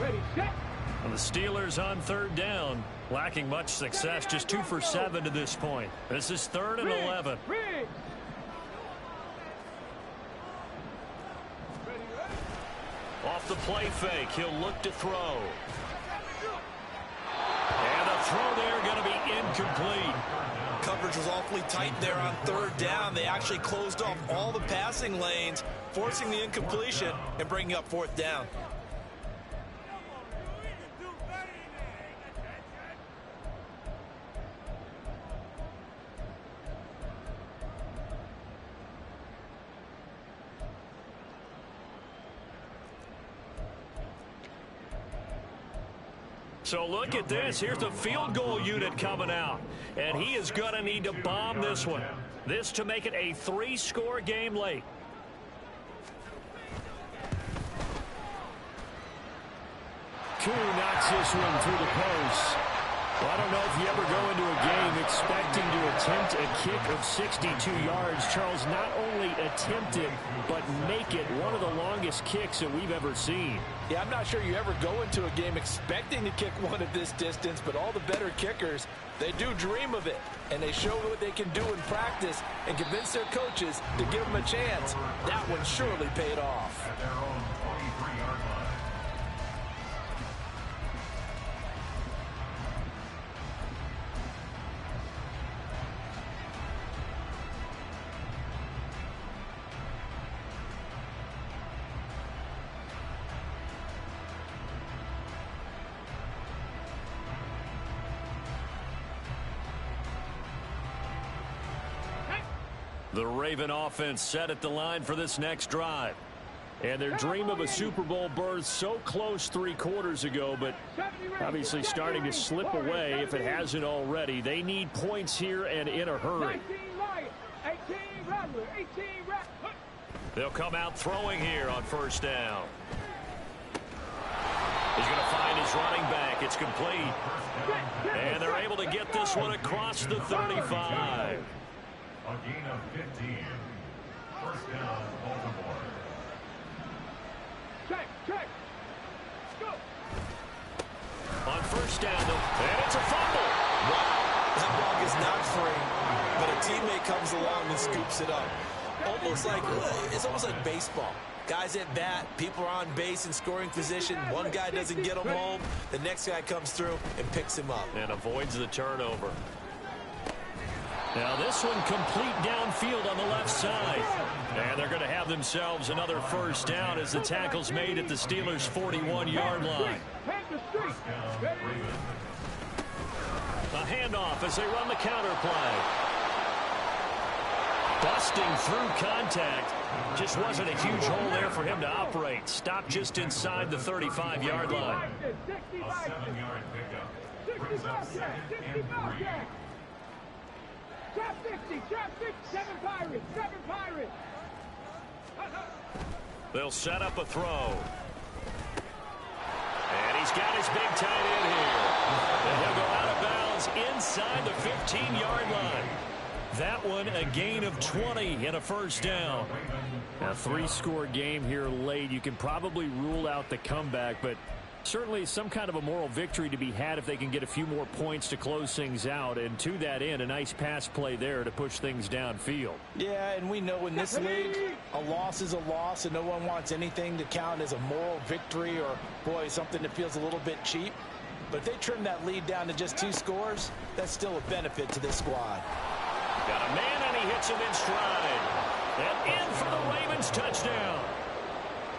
S2: Ready, set.
S1: And the Steelers on third down, lacking much success, just 2 for 7 to this point. This is 3rd and 11.
S2: Riggs.
S1: Off the play fake, he'll look to throw. And the throw there going to be incomplete.
S3: Coverage was awfully tight there on third down. They actually closed off all the passing lanes, forcing the incompletion and bringing up 4th down.
S1: So look at this. Here's the field goal unit coming out. And he is going to need to bomb this one. This to make it a 3-score game late.
S4: Koo knocks this one through the post. Well, I don't know if you ever go into a game expecting to attempt a kick of 62 yards. Charles, not only attempt it, but make it one of the longest kicks that we've ever seen.
S3: Yeah, I'm not sure you ever go into a game expecting to kick one at this distance, but all the better kickers, they do dream of it, and they show what they can do in practice and convince their coaches to give them a chance. That one surely paid off.
S5: At their own 23-yard line.
S1: The Raven offense set at the line for this next drive. And their dream of a Super Bowl berth so close 3 quarters ago, but obviously starting to slip away if it hasn't already. They need points here and in a hurry.
S2: 19 Lions, 18 Rattler, 18 Rattler.
S1: They'll come out throwing here on first down. He's going to find his running back. It's complete. And they're able to get this one across the 35.
S5: A gain of 15. First down, Baltimore.
S2: Check. Go.
S1: On first down, and it's a fumble.
S3: Wow, that ball is not free, but a teammate comes along and scoops it up. almost like it's almost like baseball. Guys at bat, people are on base in scoring position. One guy doesn't get him home. The next guy comes through and picks him up.
S1: And avoids the turnover. Now this one complete downfield on the left side. And they're going to have themselves another first down as the tackle's made at the Steelers' 41-yard line. A handoff as they run the counter play. Busting through contact. Just wasn't a huge hole there for him to operate. Stopped just inside the 35-yard line.
S5: 7-yard pickup.
S2: 65 jack. Trap 60, 7 Pirates, 7 Pirates.
S1: They'll set up a throw. And he's got his big tight end here. And he'll go out of bounds inside the 15-yard line. That one a gain of 20 and a first down. A 3-score game here late. You can probably rule out the comeback, but certainly some kind of a moral victory to be had if they can get a few more points to close things out. And to that end, a nice pass play there to push things downfield.
S3: Yeah, and we know in this league, a loss is a loss, and no one wants anything to count as a moral victory or, boy, something that feels a little bit cheap. But if they trim that lead down to just 2 scores, that's still a benefit to this squad.
S1: Got a man, and he hits him in stride. And in for the Ravens touchdown.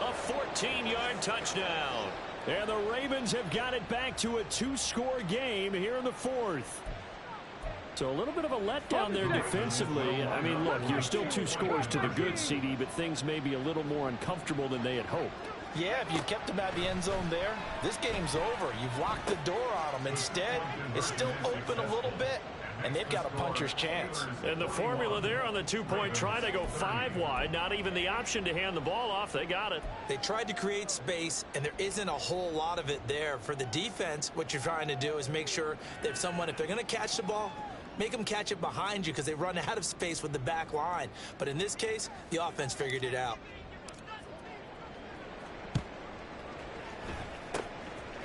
S1: A 14-yard touchdown. And the Ravens have got it back to a 2-score game here in the 4th. So a little bit of a letdown there defensively. I mean, look, you're still 2 scores to the good, CD, but things may be a little more uncomfortable than they had hoped.
S3: Yeah, if you kept them at the end zone there, this game's over. You've locked the door on them. Instead, it's still open a little bit, and they've got a puncher's chance.
S1: And the formula there on the 2-point try, they go 5 wide. Not even the option to hand the ball off. They got it.
S3: They tried to create space, and there isn't a whole lot of it there. For the defense, what you're trying to do is make sure that if they're going to catch the ball, make them catch it behind you because they run out of space with the back line. But in this case, the offense figured it out.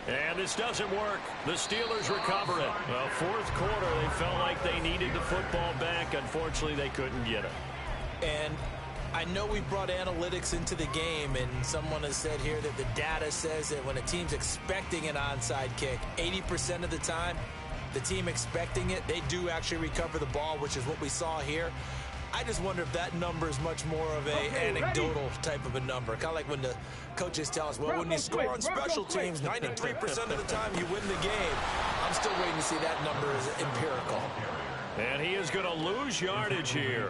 S1: And this doesn't work. The Steelers recover it. Well, 4th quarter, they felt like they needed the football back. Unfortunately, they couldn't get it.
S3: And I know we brought analytics into the game, and someone has said here that the data says that when a team's expecting an onside kick, 80% of the time, the team expecting it, they do actually recover the ball, which is what we saw here. I just wonder if that number is much more of a anecdotal type of a number. Kind of like when the coaches tell us, well, when you score on special teams, 93% of the time you win the game. I'm still waiting to see that number as empirical.
S1: And he is going to lose yardage here.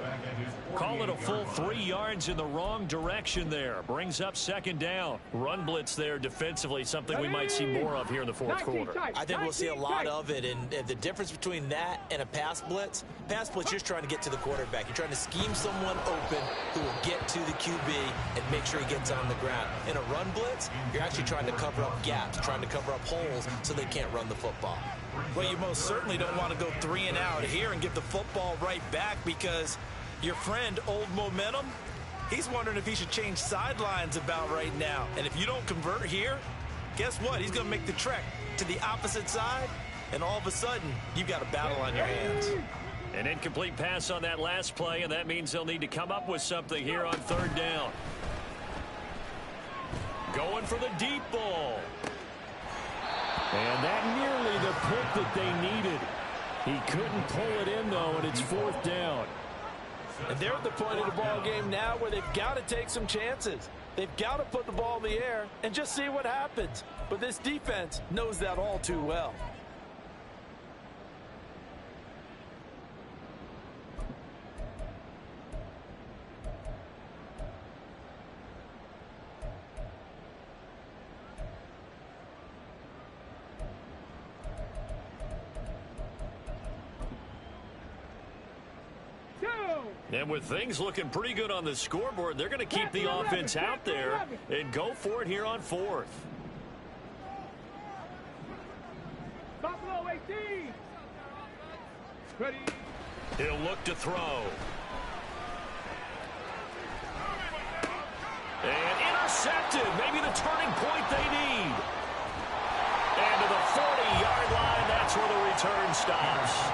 S1: Call it a full 3 yards in the wrong direction there. Brings up 2nd down. Run blitz there defensively, something we might see more of here in the 4th quarter.
S3: I think we'll see a lot of it, and the difference between that and a pass blitz, you're just trying to get to the quarterback. You're trying to scheme someone open who will get to the QB and make sure he gets on the ground. In a run blitz, you're actually trying to cover up gaps, trying to cover up holes so they can't run the football. Well, you most certainly don't want to go 3 and out here and give the football right back because your friend, Old Momentum, he's wondering if he should change sidelines about right now. And if you don't convert here, guess what? He's going to make the trek to the opposite side, and all of a sudden, you've got a battle on your hands.
S1: An incomplete pass on that last play, and that means they'll need to come up with something here on 3rd down. Going for the deep ball. And that nearly the pick that they needed. He couldn't pull it in, though, and it's 4th down.
S3: And they're at the point of the ball game now where they've got to take some chances. They've got to put the ball in the air and just see what happens. But this defense knows that all too well.
S1: And with things looking pretty good on the scoreboard, they're going to keep the offense out there and go for it here on 4th.
S2: Buffalo 18. Ready.
S1: He'll look to throw. And intercepted. Maybe the turning point they need. And to the 40-yard line, that's where the return stops.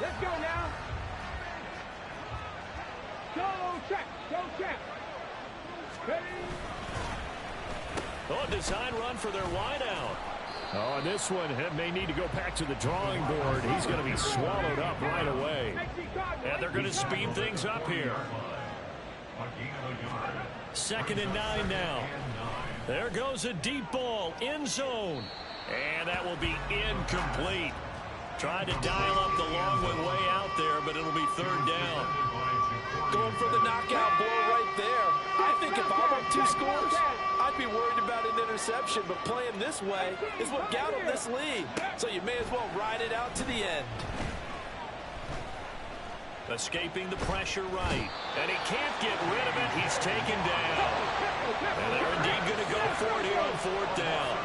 S2: Let's go now. Go check. Go check. Ready.
S1: Oh, design run for their wideout.
S4: Oh, and this one may need to go back to the drawing board. He's going to be swallowed up right away.
S1: And they're going to speed things up here. 2nd and 9 now. There goes a deep ball, end zone. And that will be incomplete. Tried to dial up the long one way out there, but it'll be 3rd down.
S3: Going for the knockout blow right there. I think if I'm up 2 scores, I'd be worried about an interception, but playing this way is what got him this lead. So you may as well ride it out to the end.
S1: Escaping the pressure right. And he can't get rid of it. He's taken down. And they're indeed going to go for it here on 4th down.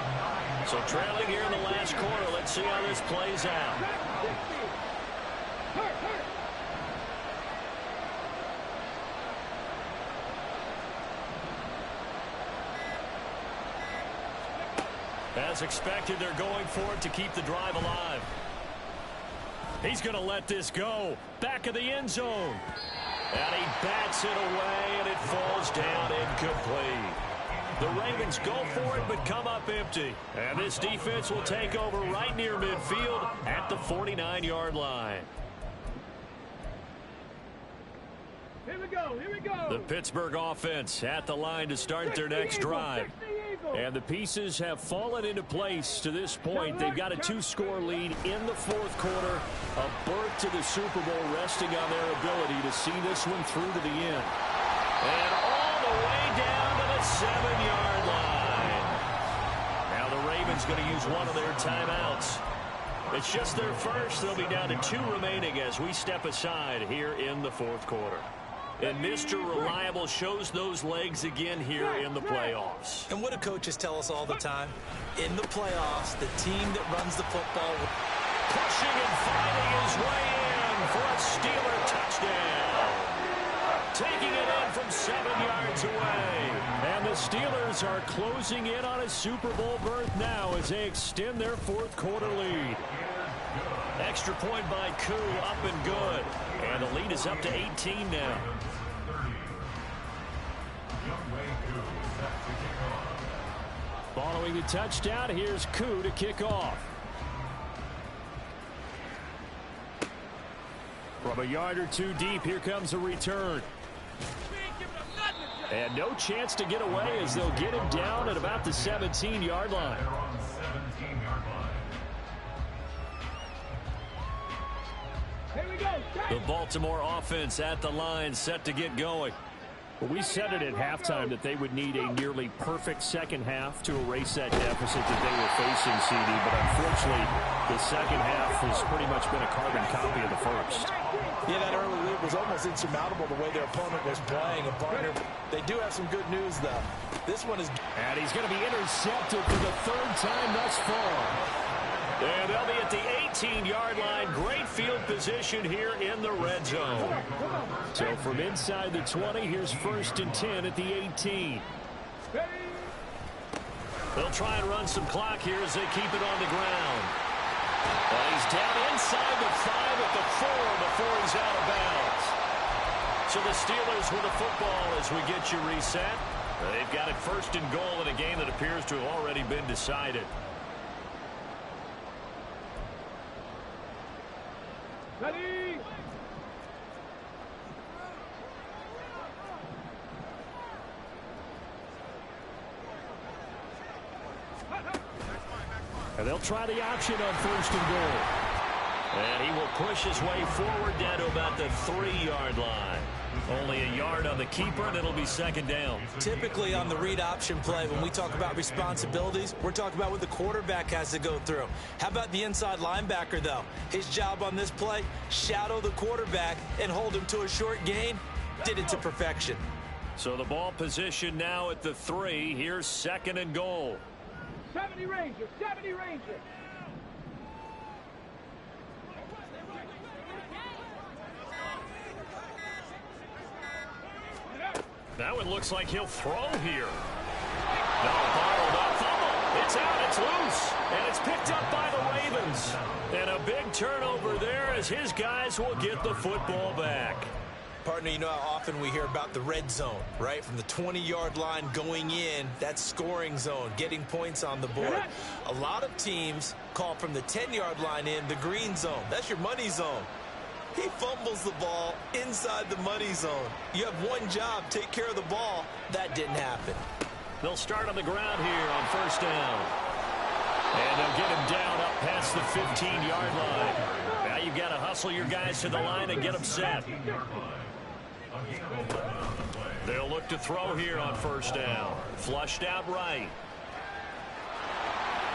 S1: So trailing here in the last quarter. Let's see how this plays out. As expected, they're going for it to keep the drive alive. He's going to let this go. Back of the end zone. And he bats it away, and it falls down incomplete. The Ravens go for it, but come up empty. And this defense will take over right near midfield at the 49-yard line.
S2: Here we go. Here we go.
S1: The Pittsburgh offense at the line to start their next drive.
S4: And the pieces have fallen into place to this point. They've got a 2-score lead in the 4th quarter. A berth to the Super Bowl resting on their ability to see this one through to the end.
S1: And all the way down to the 7-yard line. Now the Ravens going to use one of their timeouts. It's just their first. They'll be down to 2 remaining as we step aside here in the 4th quarter. And Mr. Reliable shows those legs again here in the playoffs.
S3: And what do coaches tell us all the time? In the playoffs, the team that runs the football.
S1: Pushing and fighting his way in for a Steeler touchdown. Taking it in from 7 yards away.
S4: And the Steelers are closing in on a Super Bowl berth now as they extend their 4th quarter lead.
S1: Extra point by Koo, up and good. And the lead is up to 18 now.
S4: Following the touchdown, here's Koo to kick off. From a yard or 2 deep, here comes a return. And no chance to get away as they'll get him down at about the 17-yard line.
S1: The Baltimore offense at the line, set to get going.
S4: Well, we said it at halftime that they would need a nearly perfect second half to erase that deficit that they were facing, CD. But unfortunately, the second half has pretty much been a carbon copy of the first.
S3: Yeah, that early lead was almost insurmountable the way their opponent was playing. And partner, they do have some good news, though. This one is...
S4: And he's going to be intercepted for the 3rd time thus far.
S1: And they'll be at the 18-yard line. Great field position here in the red zone.
S4: So from inside the 20, here's 1st and 10 at the 18.
S1: They'll try and run some clock here as they keep it on the ground. But he's down inside the 5 at the 4 before he's out of bounds. So the Steelers with the football as we get you reset. They've got it 1st and goal in a game that appears to have already been decided.
S2: Ready?
S4: And they'll try the option on 1st and goal.
S1: And he will push his way forward down to about the 3-yard line. Only a yard on the keeper, and it'll be 2nd down.
S3: Typically on the read option play, when we talk about responsibilities, we're talking about what the quarterback has to go through. How about the inside linebacker, though? His job on this play, shadow the quarterback and hold him to a short gain. Did it to perfection.
S1: So the ball position now at the 3. Here's 2nd and goal.
S2: 70 Ranger, 70 Ranger.
S1: That one looks like he'll throw here. No, bottled up. Fumble. It's out. It's loose. And it's picked up by the Ravens. And a big turnover there as his guys will get the football back.
S3: Partner, you know how often we hear about the red zone, right? From the 20-yard line going in, that's scoring zone, getting points on the board. A lot of teams call from the 10-yard line in the green zone. That's your money zone. He fumbles the ball inside the money zone. You have one job, take care of the ball. That didn't happen.
S1: They'll start on the ground here on first down. And they'll get him down up past the 15-yard line. Now you've got to hustle your guys to the line and get them set. They'll look to throw here on first down. Flushed out right.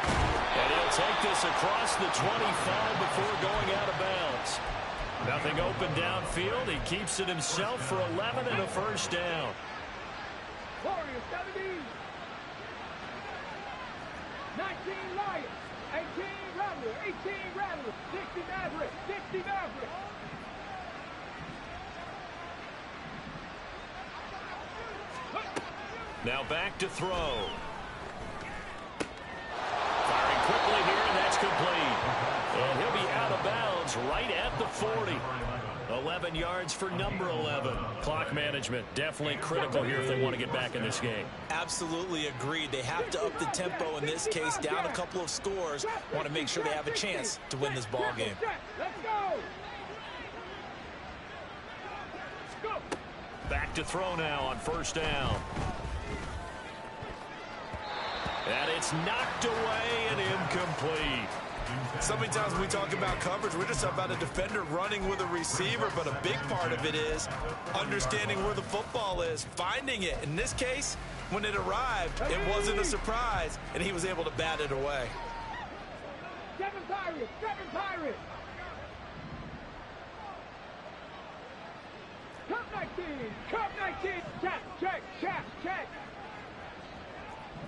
S1: And he'll take this across the 25 before going out of bounds. Nothing open downfield. He keeps it himself for 11 and a first down.
S2: Warriors 70. 19 Lions. 18 Rebels. 18 Rebels. 60 Mavericks. 60 Mavericks.
S1: Now back to throw. Firing quickly here, and that's complete. And he'll be out of bounds right at the 40. 11 yards for number 11. Clock management definitely critical here if they want to get back in this game.
S3: Absolutely agreed. They have to up the tempo in this case, down a couple of scores. Want to make sure they have a chance to win this ball game.
S2: Let's go.
S1: Back to throw now on first down. And it's knocked away and incomplete.
S3: So many times when we talk about coverage, we're just talking about a defender running with a receiver, but a big part of it is understanding where the football is, finding it. In this case, when it arrived, it wasn't a surprise, and he was able to bat it away.
S2: 7 Pirates, 7 Pirates. Cup 19, Cup 19. Check, check, check, check.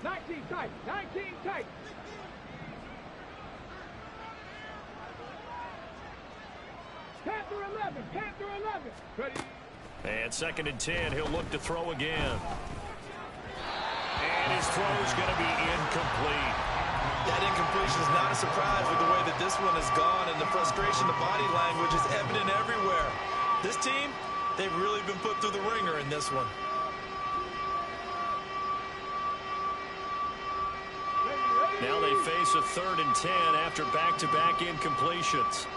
S2: 19 tight, 19 tight. Panther 11, Panther 11. Ready.
S1: And 2nd and 10, he'll look to throw again. And his throw is going to be incomplete.
S3: That incompletion is not a surprise with the way that this one has gone, and the frustration, the body language is evident everywhere. This team, they've really been put through the ringer in this one.
S1: Now they face a 3rd and 10 after back-to-back incompletions.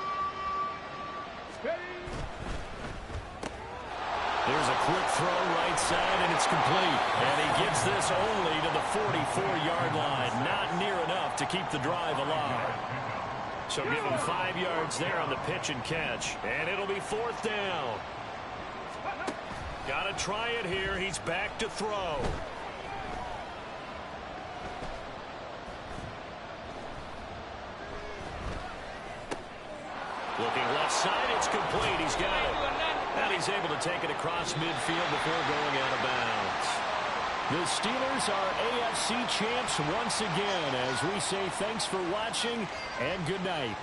S1: There's a quick throw right side, and it's complete. And he gets this only to the 44-yard line. Not near enough to keep the drive alive. So give him 5 yards there on the pitch and catch. And it'll be 4th down. Got to try it here. He's back to throw. Looking left side, it's complete. He's got it. And he's able to take it across midfield before going out of bounds. The Steelers are AFC champs once again as we say thanks for watching and good night.